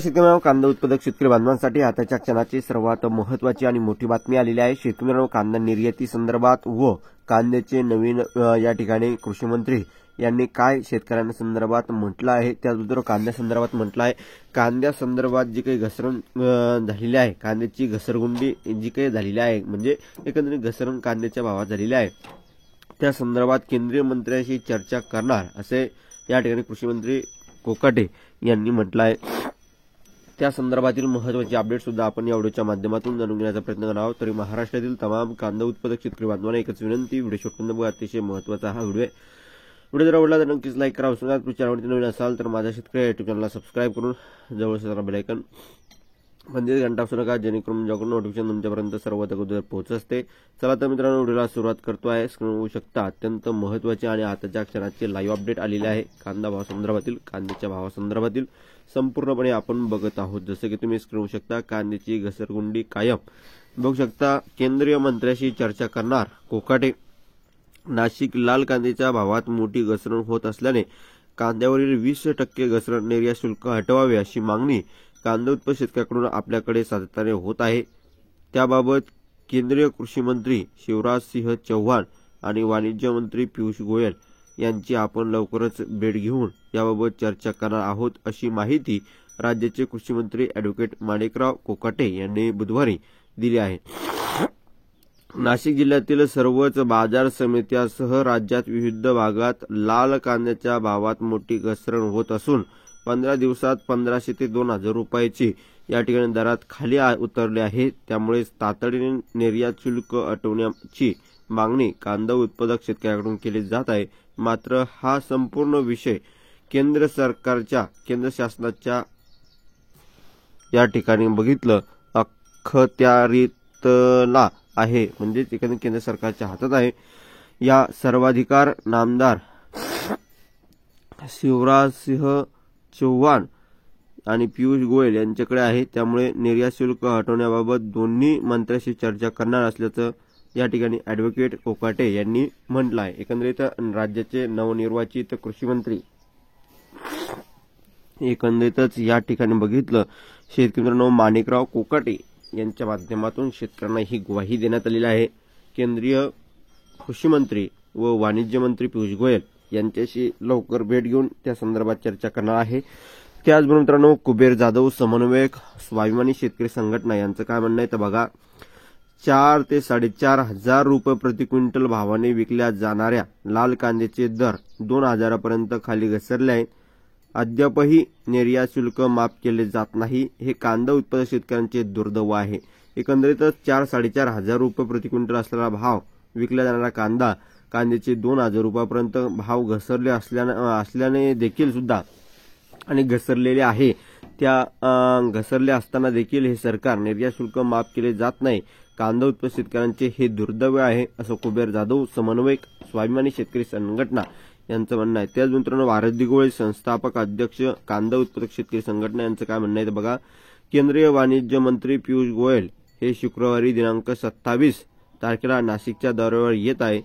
शेतकरी कांदा उत्पादक शेतकरी बांधवांसाठी आताच्या क्षणाची सर्वात महत्त्वाची आणि मोठी बातमी आलेली आहे। शेतकऱ्यांनो, कांदा निर्याती संदर्भात व कांद्याचे नवीन या ठिकाणी कृषी मंत्री यांनी काय शेतकऱ्यांसंदर्भात म्हटलं आहे, त्याचबरोबर कांद्या संदर्भात म्हटलं आहे। कांद्या संदर्भात जी काही घसरण झालेली आहे, कांद्याची घसरगुंडी जी काही झालेली आहे, म्हणजे एकंदरीत घसरण कांद्याच्या भावात झालेली आहे, त्या संदर्भात केंद्रीय मंत्र्यांशी चर्चा करणार असे या ठिकाणी कृषी मंत्री कोकाटे यांनी म्हटलं आहे। त्या संदर्भातील महत्त्वाची अपडेट सुद्धा आपण या व्हिडिओच्या माध्यमातून जाणून घेण्याचा प्रयत्न करणार आहोत। तरी महाराष्ट्रातील तमाम कांदा उत्पादक शेतकरी बांधवांना एकच विनंती, व्हिडिओ शेवटपर्यंत बघा, अतिशय महत्त्वाचा हा व्हिडिओ आहे। व्हिडिओ जर आवडला तर नक्कीच लाईक करा। चॅनलवरती नवीन असाल तर माझा शेतकरी युट्यूब चॅनलला सबस्क्राईब करून जवळच बेल आयकॉन म्हणजे घंटा वाजू नका, जेणेकरून ज्याकडून नोटिफिकेशन तुमच्यापर्यंत सर्वात अगोदर पोहोचत असते। चला तर मित्रांनो, व्हिडिओला सुरुवात करतो आहे। स्क्रीनवर बघू शकता अत्यंत महत्त्वाचे आणि आताच्या क्षणाचे लाईव्ह अपडेट आलेले आहे। कांदा भावासंदर्भातील, कांद्याच्या भावासंदर्भातील संपूर्णपणे आपण बघत आहोत। जसे की तुम्ही स्क्रीनवर बघू शकता, कांद्याची घसरगुंडी कायम बघू शकता। केंद्रीय मंत्र्यांशी चर्चा करणार कोकाटे। नाशिक लाल कांद्याच्या भावात मोठी घसरण होत असल्याने कांद्यावरील 20% घसरण निर्यात शुल्क हटवावे अशी मागणी कांदा उत्पादक शेतकऱ्यांकडून आपल्याकडे सातत्याने होत आहे। त्याबाबत केंद्रीय कृषी मंत्री शिवराज सिंह चौहान आणि वाणिज्य मंत्री पियुष गोयल यांची आपण लवकरच भेट घेऊन याबाबत चर्चा करणार आहोत, अशी माहिती राज्याचे कृषी मंत्री ॲडव्होकेट माणिकराव कोकाटे यांनी बुधवारी दिली आहे। नाशिक जिल्ह्यातील सर्वच बाजार समित्यांसह राज्यात विविध भागात लाल कांद्याच्या भावात मोठी घसरण होत असून 15 दिवसात 1500 ते 2000 रुपयाची या ठिकाणी दरात खाली उतरले आहे। त्यामुळे तातडीने निर्यात शुल्क हटवण्याची मागणी कांदा उत्पादक शेतकऱ्यांकडून केली जात आहे। मात्र हा संपूर्ण विषय केंद्र शासनाच्या या ठिकाणी बघितलं अखत्यारीतला आहे, म्हणजे केंद्र सरकारच्या हातात आहे। या सर्वाधिकार नामदार शिवराज सिंह चौहान आणि पियुष गोयल यांच्याकडे आहे। त्यामुळे निर्यात शुल्क हटवण्याबाबत दोन्ही मंत्र्यांशी चर्चा करणार असल्याचं या ठिकाणी ॲडव्होकेट कोकाटे यांनी म्हटलं आहे। एकंदरीत राज्याचे नवनिर्वाचित कृषी मंत्री एकंदरीतच या ठिकाणी बघितलं शेतकऱ्यांना माणिकराव कोकाटे यांच्या माध्यमातून शेतकऱ्यांना ही ग्वाही देण्यात आलेली आहे। केंद्रीय कृषी मंत्री व वाणिज्य मंत्री पियुष गोयल यांच्याशी लवकर भेट घेऊन त्या संदर्भात चर्चा करणार आहे। त्याचबरोबर मित्रांनो, कुबेर जाधव समन्वयक स्वाभिमानी शेतकरी संघटना यांचं काय म्हणणं आहे तर बघा, 4 ते 4.5 रुपये प्रति क्विंटल भावाने विकल्या जाणाऱ्या लाल कांद्याचे दर 2000 पर्यंत खाली घसरले आहेत। अद्यापही निर्यात शुल्क माफ केले जात नाही, हे कांदा उत्पादक शेतकऱ्यांचे दुर्दैव आहे। एकंदरीतच 4-4.5 रुपये प्रति क्विंटल असलेला भाव विकला जाणारा कांद्याचे 2000 रुपयापर्यंत भाव घसरले असल्याने देखील सुद्धा आणि घसरलेले आहे, त्या घसरले असताना देखील हे सरकार निर्यात शुल्क माफ केले जात नाही। कांदा उत्पादक शेतकऱ्यांचे हे दुर्दैव आहे, असं कुबेर जाधव समन्वयक स्वाभिमानी शेतकरी संघटना यांचं म्हणणं आहे। त्याच मित्रांनो, भारत दिगोळे संस्थापक अध्यक्ष कांदा उत्पादक शेतकरी संघटना यांचं काय म्हणणं आहे तर बघा, केंद्रीय वाणिज्य मंत्री पियुष गोयल हे शुक्रवारी दिनांक 27 तारखेला नाशिकच्या दौऱ्यावर येत आहे।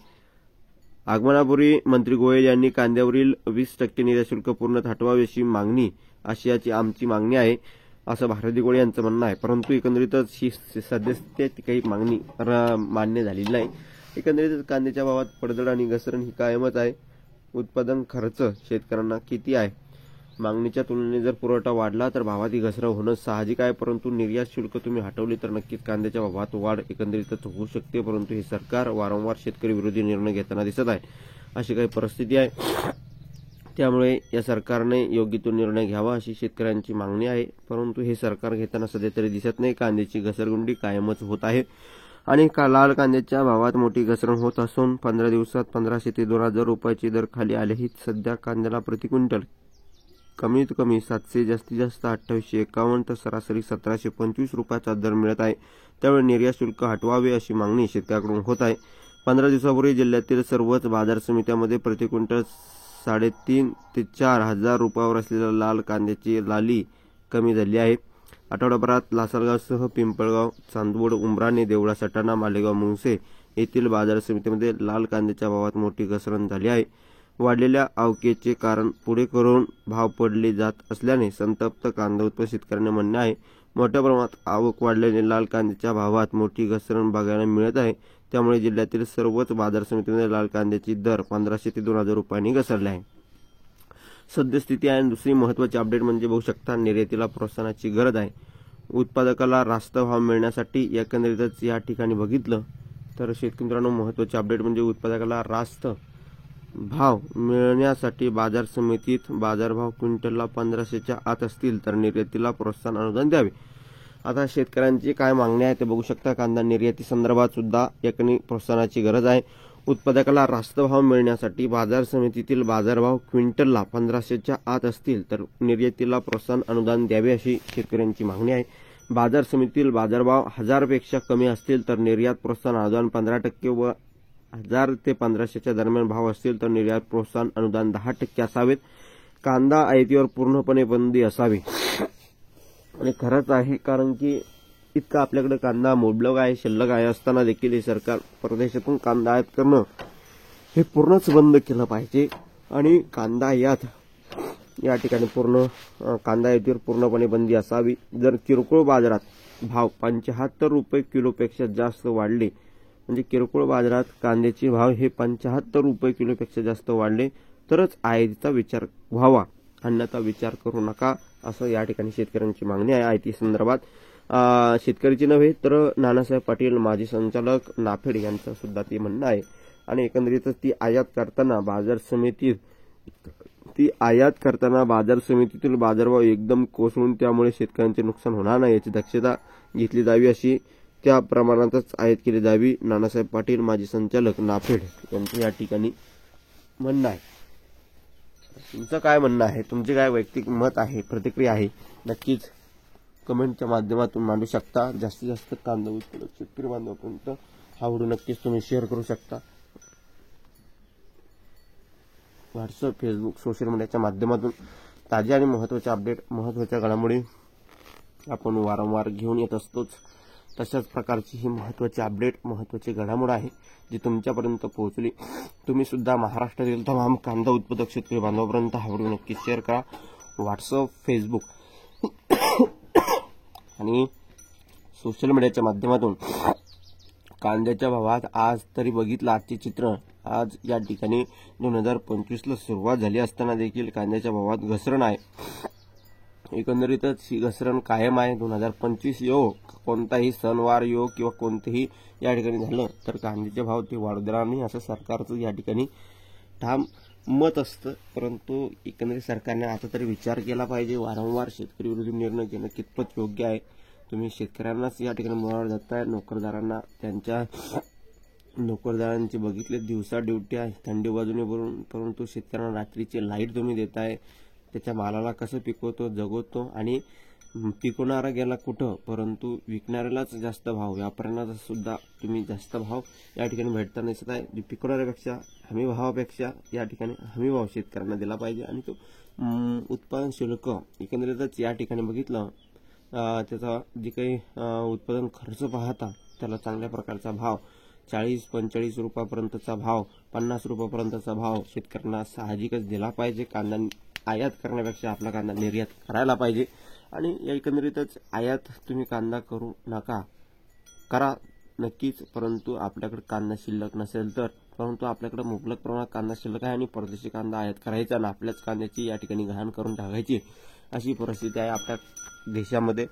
आगमनापूर्वी मंत्री गोयल यांनी कांद्यावरील 20% निर्यात शुल्क पूर्ण हटवावे अशी आमची मागणी आहे, असं भारत दिगोळे यांचं म्हणणं आहे। परंतु एकंदरीतच ही सध्याची काही मागणी मान्य झालेली नाही। एकंदरीत कांद्याच्या भावात पडझड आणि घसरण ही कायमच आहे। उत्पादन खर्च शेतकऱ्यांना किती आहे, मागणीच्या तुलनेने जर पुरवठा वाढला तर भावात घसरण होणं साहजिक आहे, परंतु निर्यात शुल्क तुम्ही हटवले तर नक्कीच कांद्याच्या भावात वाढ एकंदरीतच होऊ शकते। परंतु हे सरकार वारंवार शेतकरी विरोधी निर्णय घेताना दिसत आहे, अशी काही परिस्थिती आहे। त्यामुळे या सरकारने योग्य तो निर्णय घ्यावा अशी शेतकऱ्यांची मागणी आहे, परंतु हे सरकार घेताना सध्या तरी दिसत नाही। कांद्याची घसरगुंडी कायमच होत आहे आणि लाल कांद्याच्या भावात मोठी घसरण होत असून 15 दिवसात 1500 ते 2000 रुपयाचे दर खाली आलेही। सध्या कांद्याला प्रति क्विंटल कमीत कमी 700, जास्तीत जास्त 2851 तर सरासरी 1725 रुपयाचा दर मिळत आहे। त्यामुळे निर्यात शुल्क हटवावे अशी मागणी शेतकऱ्यांकडून होत आहे। 15 दिवसापूर्वी जिल्ह्यातील सर्वच बाजार समित्यांमध्ये प्रति क्विंटल 3,500 ते 4,000 रुपयावर असलेल्या लाल कांद्याची लाली कमी झाली आहे। आठवडाभरात लासलगावसह पिंपळगाव, चांदवड, उमराणे, देवळा, सटाणा, मालेगाव, मुंगसे येथील बाजार समितीमध्ये लाल कांद्याच्या भावात मोठी घसरण झाली आहे। वाढलेल्या आवकेचे कारण पुढे करून भाव पडले जात असल्याने संतप्त कांदा उत्पादक शेतकऱ्यांचे म्हणणे आहे. मोठ्या प्रमाणात आवक वाढल्याने लाल कांद्याच्या भावात मोठी घसरण बघायला मिळत आहे. त्यामुळे जिल्ह्यातील सर्वच बाजार समितीमध्ये लाल कांद्याची दर 1500 ते 2000 रुपयांनी घसरले आहे. सद्यस्थिती आहे. दुसरी महत्त्वाची अपडेट म्हणजे बघू शकता निर्यातीला प्रोत्साहनाची गरज आहे. उत्पादकाला रास्त भाव मिळण्यासाठी एकंदरीतच या ठिकाणी बघितलं तर शेतकरी मित्रांनो महत्त्वाची अपडेट म्हणजे उत्पादकाला रास्त भाव मिळण्यासाठी बाजार समितीत बाजारभाव क्विंटलला 1500च्या आत असतील तर निर्यातीला प्रोत्साहन अनुदान द्यावे. आता शेतकऱ्यांची काय मागणी आहे ते बघू शकता. कांदा निर्याती संदर्भात सुद्धा याकनी प्रोत्साहनाची गरज आहे. उत्पादकाला रास्त भाव मिळण्यासाठी बाजार समितीतील बाजारभाव क्विंटलला 1500च्या आत असतील तर निर्यातीला प्रोत्साहन अनुदान द्यावे अशी शेतकऱ्यांची मागणी आहे. बाजार समितीतील बाजारभाव 1000 पेक्षा कमी असतील तर निर्यात प्रोत्साहन अनुदान 15% व 1000 ते 1500च्या दरम्यान भाव असतील तर निर्यात प्रोत्साहन अनुदान 10% असावेत. कांदा आयातीवर पूर्णपणे बंदी असावी. आणि खरंच आहे, कारण की इतका आपल्याकडे कांदा मुबलक आहे, शिल्लक आहे असताना देखील हे सरकार परदेशातून कांदा आयात करणं हे पूर्णच बंद केलं पाहिजे. आणि कांदा आयात या ठिकाणी कांदा आयातीवर पूर्णपणे बंदी असावी. जर किरकोळ बाजारात भाव 75 रुपये किलोपेक्षा जास्त वाढले म्हणजे किरकोळ बाजारात कांद्याचे भाव हे 75 रुपये किलोपेक्षा जास्त वाढले तरच आयातीचा विचार व्हावा, अन्यथा विचार करू नका असं या ठिकाणी शेतकऱ्यांची मागणी आहे. आयाती संदर्भात शेतकऱ्याची नव्हे तर नानासाहेब पाटील माजी संचालक नाफेड यांचं सुद्धा ते म्हणणं आहे. आणि एकंदरीतच ती आयात करताना बाजार समितीतील बाजारभाव एकदम कोसळून त्यामुळे शेतकऱ्यांचे नुकसान होणार नाही याची दक्षता घेतली जावी, अशी त्या प्रमाणातच आयात केली जावी. नानासाहेब पाटील माजी संचालक नाफेड यांचं या ठिकाणी म्हणणं आहे. तुमचं काय म्हणणं आहे, तुमचे काय वैयक्तिक मत आहे, प्रतिक्रिया आहे, नक्कीच कमेंटच्या माध्यमातून मांडू शकता. जास्तीत जास्त कांदा उत्पादक शेतकरी बांधवांपर्यंत हा व्हिडिओ नक्कीच तुम्ही शेअर करू शकता. व्हॉट्सअप, फेसबुक, सोशल मीडियाच्या माध्यमातून ताज्या आणि महत्त्वाच्या अपडेट, महत्त्वाच्या घडामोडी आपण वारंवार घेऊन येत असतोच. तशाच प्रकारची ही महत्त्वाची अपडेट, महत्त्वाची घडामोड आहे जी तुमच्यापर्यंत पोहोचली. तुम्ही सुद्धा महाराष्ट्रातील तमाम कांदा उत्पादक शेतकरी बांधवांपर्यंत हा व्हिडिओ नक्की शेअर करा. व्हॉट्सअप, फेसबुक आणि सोशल मीडियाच्या माध्यमातून कांद्याच्या भावात आज तरी बघितलं आजचे चित्र. आज या ठिकाणी 2025ला सुरुवात झाली असताना देखील कांद्याच्या भावात घसरण आहे. एकंदरीतच ही घसरण कायम आहे. 2025 येवो, कोणताही सणवार येवो किंवा कोणतेही या ठिकाणी झालं तर कांद्याचे भाव ते वाढू देणार नाही असं सरकारचं या ठिकाणी ठाम मत असतं. परंतु एकंदरीत सरकारने आता तरी विचार केला पाहिजे. वारंवार शेतकरी विरोधी निर्णय घेणं कितपत योग्य आहे. तुम्ही शेतकऱ्यांनाच या ठिकाणी मुळावर जाताय, नोकरदारांना त्यांच्या नोकरदारांची बघितले दिवसा ड्युटी आहे थंडी बाजूने भरून, परंतु शेतकऱ्यांना रात्रीची लाईट तुम्ही देताय. त्याच्या मालाला कसं पिकवतो, जगवतो आणि पिकवणारा गेला कुठं, परंतु विकणाऱ्यालाच जास्त भाव, व्यापाऱ्यांना सुद्धा तुम्ही जास्त भाव या ठिकाणी भेटताना दिसत आहे. पिकवणाऱ्यापेक्षा हमी भावापेक्षा या ठिकाणी हमी भाव शेतकऱ्यांना दिला पाहिजे. आणि तो उत्पादन शुल्क एकंदरीतच या ठिकाणी बघितलं त्याचा जे काही उत्पादन खर्च पाहता त्याला चांगल्या प्रकारचा भाव 40-45 रुपयापर्यंतचा भाव, 50 रुपयापर्यंतचा भाव शेतकऱ्यांना साहजिकच दिला पाहिजे. कांदा आयात करण्यापेक्षा आपला कांदा निर्यात करायला पाहिजे. आणि या एकंदरीतच आयात तुम्ही कांदा करू नका, करा नक्कीच, परंतु आपल्याकडे कांदा शिल्लक नसेल तर. परंतु आपल्याकडे मुबलक प्रमाणात कांदा शिल्लक आहे आणि परदेशी कांदा आयात करायचा आणि आपल्याच कांद्याची या ठिकाणी घाण करून टाकायची अशी परिस्थिती आहे. आपल्या देशामध्ये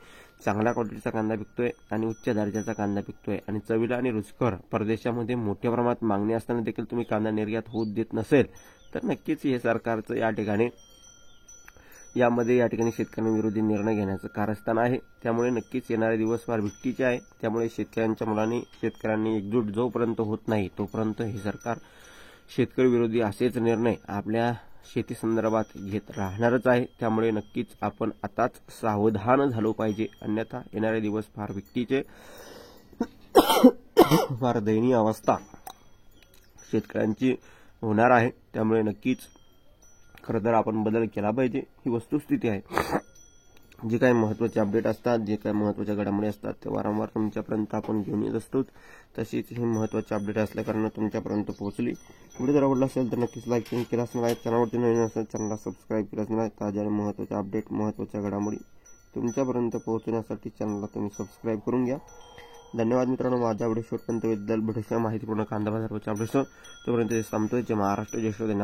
चांगल्या क्वालिटीचा कांदा पिकतोय आणि उच्च दर्जाचा कांदा पिकतोय आणि चवीला आणि रुचकर परदेशामध्ये मोठ्या प्रमाणात मागणी असताना देखील तुम्ही कांदा निर्यात होऊ देत नसेल तर नक्कीच हे सरकारचं या ठिकाणी शेतकऱ्यांविरोधी निर्णय घेण्याचं कारस्थान आहे. त्यामुळे नक्कीच येणारे दिवस फार भीतीचे आहे. त्यामुळे शेतकऱ्यांनी एकजूट जोपर्यंत होत नाही तोपर्यंत हे सरकार शेतकरी विरोधी असेच निर्णय आपल्या शेती संदर्भात घेत राहणारच आहे. त्यामुळे नक्कीच आपण आताच सावधान झालो पाहिजे, अन्यथा येणारे दिवस फार भीतीचे, फार दयनीय अवस्था शेतकऱ्यांची होणार आहे. त्यामुळे नक्कीच खरं तर आपण बदल केला पाहिजे, ही वस्तुस्थिती आहे. जे काही महत्त्वाचे अपडेट असतात, जे काही महत्त्वाच्या घडामोडी असतात ते वारंवार तुमच्यापर्यंत आपण घेऊन येत असतो. तशीच ही महत्त्वाची अपडेट असल्याकारणानं तुमच्यापर्यंत पोहोचली. व्हिडिओ जर आवडला असेल तर नक्कीच लाईक केला असणार. चॅनलवरती नवीन असेल चॅनलला सबस्क्राईब केलं असणार. ताज्या आणि महत्त्वाचे अपडेट, महत्त्वाच्या घडामोडी तुमच्यापर्यंत पोहोचण्यासाठी चॅनलला तुम्ही सबस्क्राईब करून घ्या. धन्यवाद मित्रांनो. माझ्या व्हिडिओ शेवटपर्यंत भेटूया माहितीपूर्ण कांदा बाजार अपडेट्स. तोपर्यंत थांबतोय. जय महाराष्ट्र, जय श्री